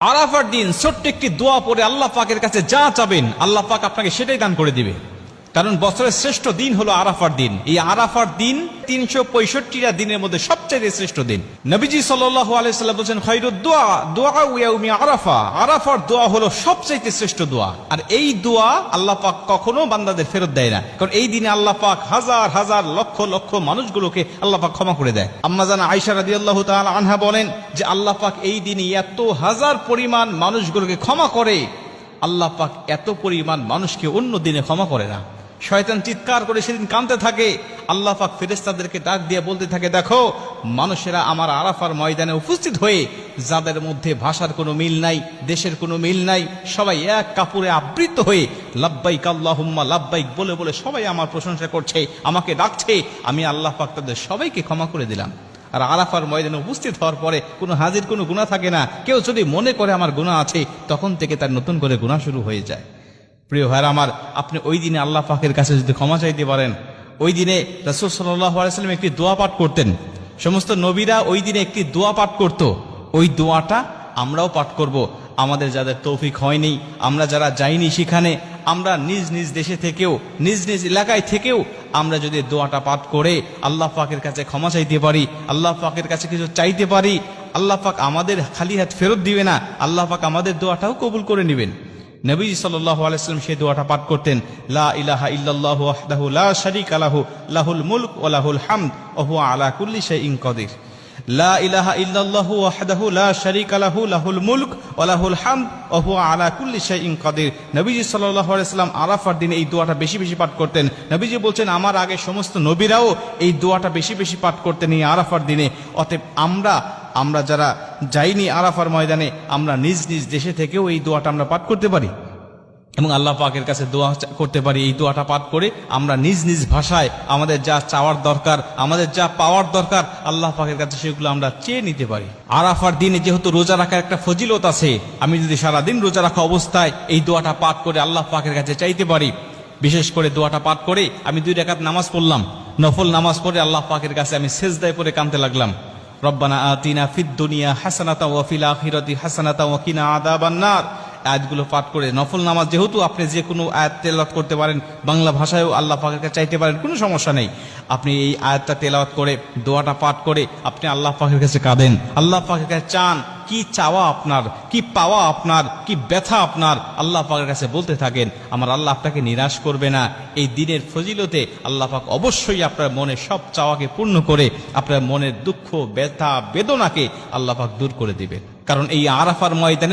আরাফার দিন ছোট্ট একটি দোয়া পড়ে আল্লাহ পাকের কাছে যা চাবেন আল্লাহ পাক আপনাকে সেটাই দান করে দিবে। কারণ বছরের শ্রেষ্ঠ দিন হলো আরাফার দিন। এই আরাফার দিন ৩৬৫টা দিনের মধ্যে সবচেয়ে শ্রেষ্ঠ দিন। নবীজি সাল্লাল্লাহু আলাইহি ওয়াসাল্লাম বলেন, খায়রুদ দুআ দুআ ইয়াউমি আরাফা। আরাফার দোয়া হলো সবচেয়ে শ্রেষ্ঠ দোয়া। আর এই দোয়া আল্লাহ পাক কখনো বান্দাদের ফেরত দেয় না, কারণ এই দিনে আল্লাহ পাক হাজার হাজার লক্ষ লক্ষ মানুষগুলোকে আল্লাহ পাক ক্ষমা করে দেয়। আম্মা জান আয়েশা রাদিয়াল্লাহু তাআলা আনহা বলেন যে আল্লাহ পাক এই দিনে এত হাজার পরিমাণ মানুষগুলোকে ক্ষমা করে, আল্লাহ পাক এত পরিমাণ মানুষকে অন্য দিনে ক্ষমা করে না। শয়তান চিৎকার করে সেদিন কাঁদতে থাকে। আল্লাহ পাক ফেরেশতাদেরকে ডাক দিয়ে বলতে থাকে, দেখো মানুষেরা আমার আরাফার ময়দানে উপস্থিত হয়ে যাদের মধ্যে ভাষার কোনো মিল নাই, দেশের কোনো মিল নাই, সবাই এক কাপড়ে আবৃত হয়ে লাব্বাইক আল্লাহুম্মা লাব্বাইক বলে বলে সবাই আমার প্রশংসা করছে, আমাকে ডাকছে। আমি আল্লাহ পাক তাদের সবাইকে ক্ষমা করে দিলাম। আর আরাফার ময়দানে উপস্থিত হওয়ার পরে কোনো হাজির কোনো গুনাহ থাকে না। কেউ যদি মনে করে আমার গুনাহ আছে, তখন থেকে তার নতুন করে গুনাহ শুরু হয়ে যায়। প্রিয় ভাইরা আমার, আপনি ওই দিনে আল্লাহ পাকের কাছে যদি ক্ষমা চাইতে পারেন, ওই দিনে রাসূল সাল্লাল্লাহু আলাইহি ওয়াসাল্লাম একটি দোয়া পাঠ করতেন। সমস্ত নবীরা ওই দিনে একটি দোয়া পাঠ করত। ওই দোয়াটা আমরাও পাঠ করব। আমাদের যাদের তৌফিক হয়নি, আমরা যারা যাইনি সেখানে, আমরা নিজ নিজ দেশে থেকেও, নিজ নিজ এলাকায় থেকেও আমরা যদি দোয়াটা পাঠ করে আল্লাহ পাকের কাছে ক্ষমা চাইতে পারি, আল্লাহ পাকের কাছে কিছু চাইতে পারি, আল্লাহ পাক আমাদের খালি হাত ফেরত দিবে না, আল্লাহ পাক আমাদের দোয়াটাও কবুল করে নেবেন। নবীজি সাল্লাল্লাহু আলাইহি ওয়াসাল্লাম সেই দোয়াটা পাঠ করতেন, লা ইলাহা ইল্লাল্লাহু ওয়াহদাহু লা শারীকা লাহু লাহুল মুলক ওয়া লাহুল হামদ ওয়া হুয়া আলা কুল্লি শাইইন কাদির। লা ইলাহা ইল্লাল্লাহু ওয়াহদাহু লা শারীকা লাহু লাহুল মুলক ওয়া লাহুল হামদ ওয়া হুয়া আলা কুল্লি শাইইন কাদির। নবীজি সাল্লাল্লাহু আলাইহি ওয়াসাল্লাম আরাফার দিনে এই দোয়াটা বেশি বেশি পাঠ করতেন। নবীজি বলছেন, আমার আগে সমস্ত নবীরাও এই দোয়াটা বেশি বেশি পাঠ করতেন এই আরাফার দিনে। অতএব আমরা যারা যাইনি আরাফার ময়দানে, আমরা নিজ নিজ দেশে থেকেও এই দোয়াটা আমরা পাঠ করতে পারি এবং আল্লাহ পাকের কাছে দোয়া করতে পারি। এই দোয়াটা পাঠ করে আমরা নিজ নিজ ভাষায় আমাদের যা চাওয়ার দরকার, আমাদের যা পাওয়ার দরকার, আল্লাহ পাকের কাছে সেগুলো আমরা চেয়ে নিতে পারি। আরাফার দিনে যেহেতু রোজা রাখার একটা ফজিলত আছে, আমি যদি সারাদিন রোজা রাখা অবস্থায় এই দোয়াটা পাঠ করে আল্লাহ পাকের কাছে চাইতে পারি, বিশেষ করে দোয়াটা পাঠ করে আমি 2 রাকাত নামাজ পড়লাম, নফল নামাজ পড়ে আল্লাহ পাকের কাছে আমি সেজদায় পড়ে কাঁদতে লাগলাম, রব্বানা আতিনা ফিদ দুনিয়া হাসানাতাও ওয়া ফিল আখিরাতি হাসানাতাও ওয়া কিনা আযাবান নার। আয়াতগুলো পাঠ করে নফল নামাজ, যেহেতু আপনি যে কোনো আয়াত তেলাওয়াত করতে পারেন, বাংলা ভাষায়ও আল্লাহ পাকের কাছে চাইতে পারেন, কোনো সমস্যা নেই। আপনি এই আয়াতটা তেলাওয়াত করে দোয়াটা পাঠ করে আপনি আল্লাহ পাকের কাছে কাঁদেন, আল্লাহ পাকের কাছে চান, কি চাওয়া আপনার, কি পাওয়া আপনার, কি ব্যথা আপনার, আল্লাহ পাকের কাছে বলতে থাকেন। আমার আল্লাহ আপনাকে নিরাশ করবে না। এই দিনের ফজিলতে আল্লাহ পাক অবশ্যই আপনার মনের সব চাওয়াকে পূর্ণ করে আপনার মনের দুঃখ, ব্যথা, বেদনাকে আল্লাহ পাক দূর করে দিবেন। কারণ এই আরাফার ময়দানে